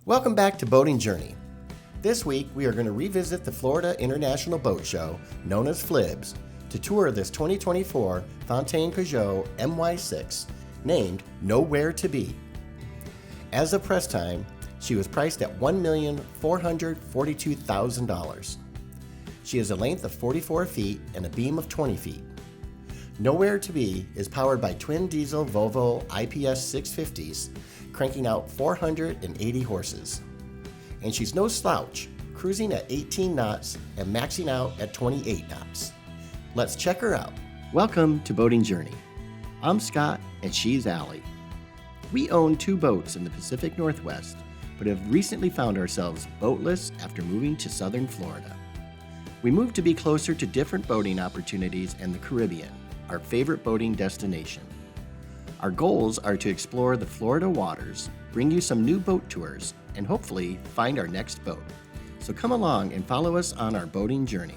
Welcome back to Boating Journey. This week we are going to revisit the Florida International Boat Show, known as FLIBS, to tour this 2024 Fountaine Pajot MY6, named Nowhere to Be. As of press time, she was priced at $1,442,000. She has a length of 44 feet and a beam of 20 feet. Nowhere to Be is powered by twin diesel Volvo IPS 650s, cranking out 480 horses. And she's no slouch, cruising at 18 knots and maxing out at 28 knots. Let's check her out. Welcome to Boating Journey. I'm Scott and she's Allie. We own 2 boats in the Pacific Northwest, but have recently found ourselves boatless after moving to southern Florida. We moved to be closer to different boating opportunities and the Caribbean, our favorite boating destination. Our goals are to explore the Florida waters, bring you some new boat tours, and hopefully find our next boat. So come along and follow us on our boating journey.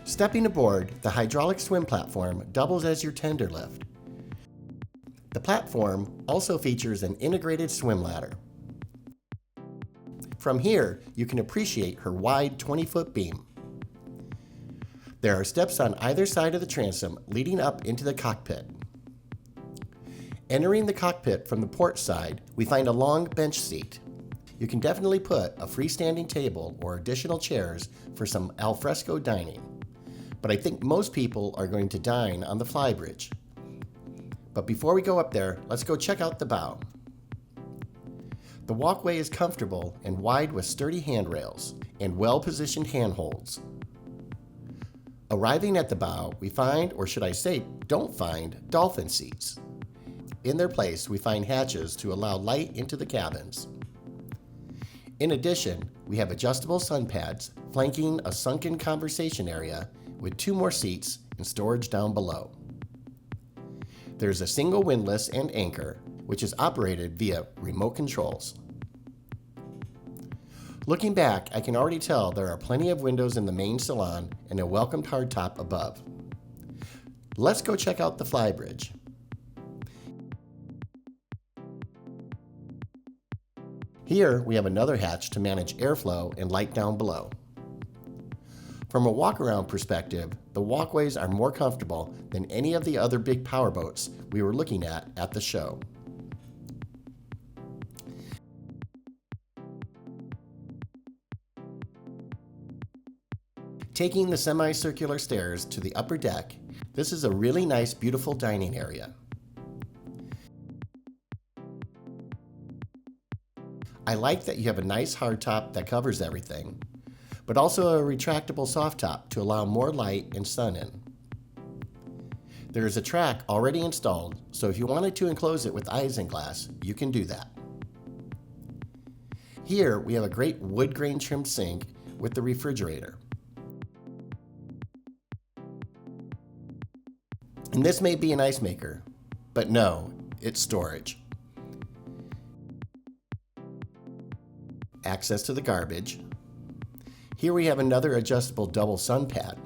Stepping aboard, the hydraulic swim platform doubles as your tender lift. The platform also features an integrated swim ladder. From here, you can appreciate her wide 20-foot beam. There are steps on either side of the transom leading up into the cockpit. Entering the cockpit from the port side, we find a long bench seat. You can definitely put a freestanding table or additional chairs for some alfresco dining, but I think most people are going to dine on the flybridge. But before we go up there, let's go check out the bow. The walkway is comfortable and wide with sturdy handrails and well-positioned handholds. Arriving at the bow, we find, or should I say, don't find, dolphin seats. In their place, we find hatches to allow light into the cabins. In addition, we have adjustable sun pads flanking a sunken conversation area with 2 more seats and storage down below. There's a single windlass and anchor, which is operated via remote controls. Looking back, I can already tell there are plenty of windows in the main salon and a welcomed hardtop above. Let's go check out the flybridge. Here we have another hatch to manage airflow and light down below. From a walk-around perspective, the walkways are more comfortable than any of the other big powerboats we were looking at the show. Taking the semicircular stairs to the upper deck, this is a really nice, beautiful dining area. I like that you have a nice hardtop that covers everything, but also a retractable soft top to allow more light and sun in. There is a track already installed, so if you wanted to enclose it with isinglass, you can do that. Here we have a great wood grain trimmed sink with the refrigerator. And this may be an ice maker, but no, it's storage. Access to the garbage. Here we have another adjustable double sun pad.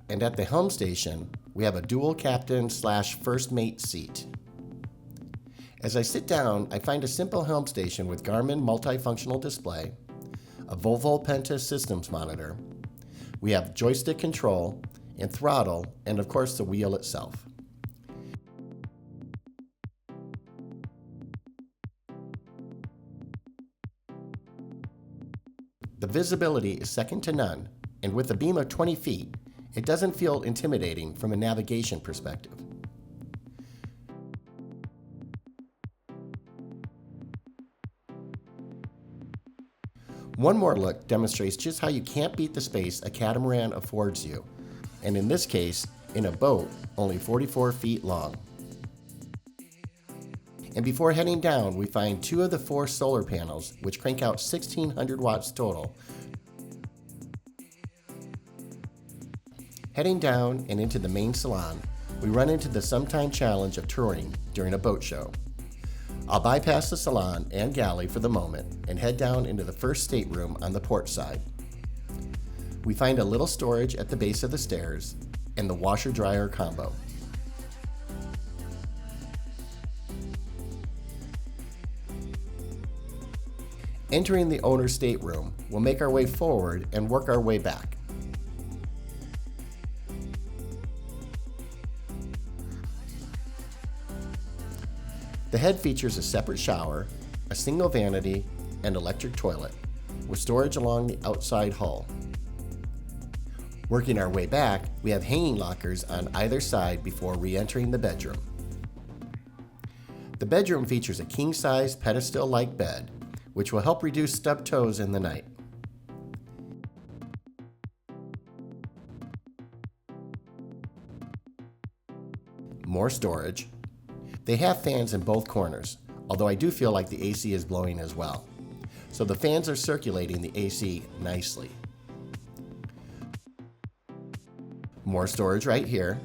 And at the helm station, we have a dual captain / first mate seat. As I sit down, I find a simple helm station with Garmin multifunctional display, a Volvo Penta systems monitor. We have joystick control and throttle, and of course the wheel itself. The visibility is second to none, and with a beam of 20 feet, it doesn't feel intimidating from a navigation perspective. One more look demonstrates just how you can't beat the space a catamaran affords you, and in this case, in a boat only 44 feet long. And before heading down, we find 2 of the 4 solar panels, which crank out 1,600 watts total. Heading down and into the main salon, we run into the sometime challenge of touring during a boat show. I'll bypass the salon and galley for the moment and head down into the first stateroom on the port side. We find a little storage at the base of the stairs, and the washer-dryer combo. Entering the owner's stateroom, we'll make our way forward and work our way back. The head features a separate shower, a single vanity, and electric toilet, with storage along the outside hull. Working our way back, we have hanging lockers on either side before re-entering the bedroom. The bedroom features a king-size pedestal-like bed, which will help reduce stub toes in the night. More storage. They have fans in both corners, although I do feel like the AC is blowing as well. So the fans are circulating the AC nicely. More storage right here.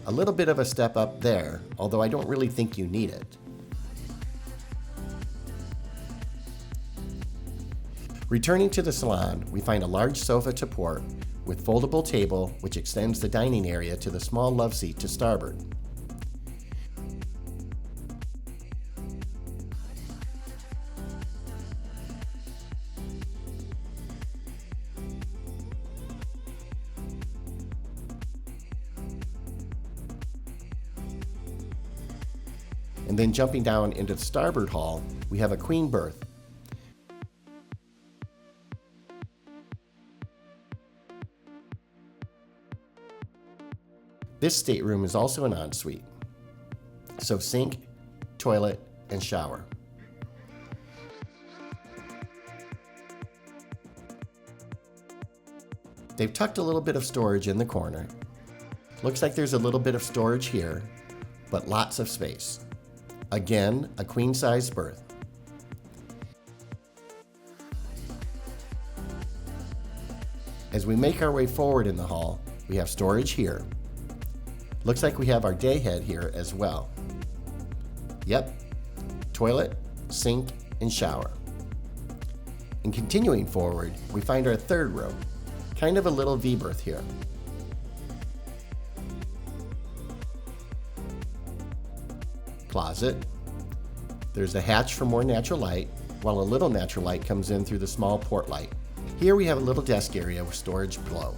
A little bit of a step up there, although I don't really think you need it. Returning to the salon, we find a large sofa to port with foldable table which extends the dining area to the small love seat to starboard. And then jumping down into the starboard hall, we have a queen berth. This stateroom is also an ensuite, so sink, toilet, and shower. They've tucked a little bit of storage in the corner. Looks like there's a little bit of storage here, but lots of space. Again, a queen-size berth. As we make our way forward in the hall, we have storage here. Looks like we have our day head here as well. Yep, toilet, sink, and shower. And continuing forward, we find our third room, kind of a little V-berth here. Closet. There's a hatch for more natural light, while a little natural light comes in through the small port light. Here we have a little desk area with storage below,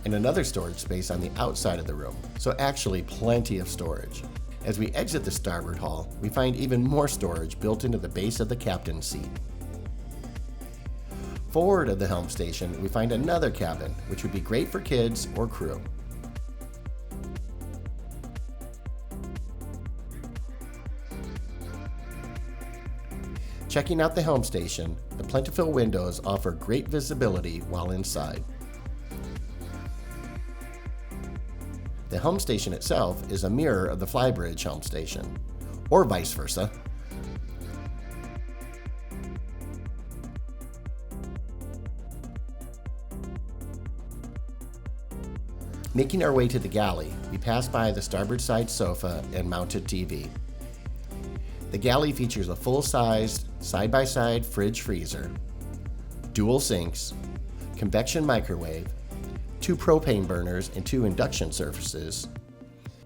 and another storage space on the outside of the room, so actually plenty of storage. As we exit the starboard hall, we find even more storage built into the base of the captain's seat. Forward of the helm station, we find another cabin, which would be great for kids or crew. Checking out the helm station, the plentiful windows offer great visibility while inside. The helm station itself is a mirror of the flybridge helm station, or vice versa. Making our way to the galley, we pass by the starboard side sofa and mounted TV. The galley features a full-sized, side-by-side fridge freezer, dual sinks, convection microwave, 2 propane burners and 2 induction surfaces,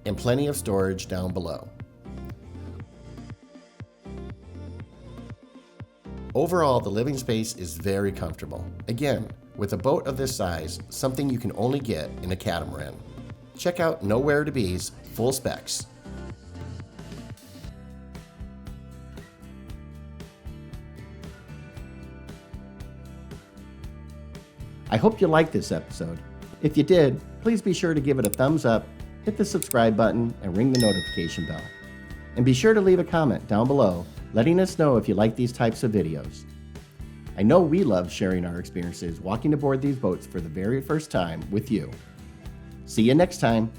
and plenty of storage down below. Overall, the living space is very comfortable. Again, with a boat of this size, something you can only get in a Catamaran. Check out Nowhere to Be's full specs. I hope you liked this episode. If you did, please be sure to give it a thumbs up, hit the subscribe button, and ring the notification bell. And be sure to leave a comment down below letting us know if you like these types of videos. I know we love sharing our experiences walking aboard these boats for the very first time with you. See you next time.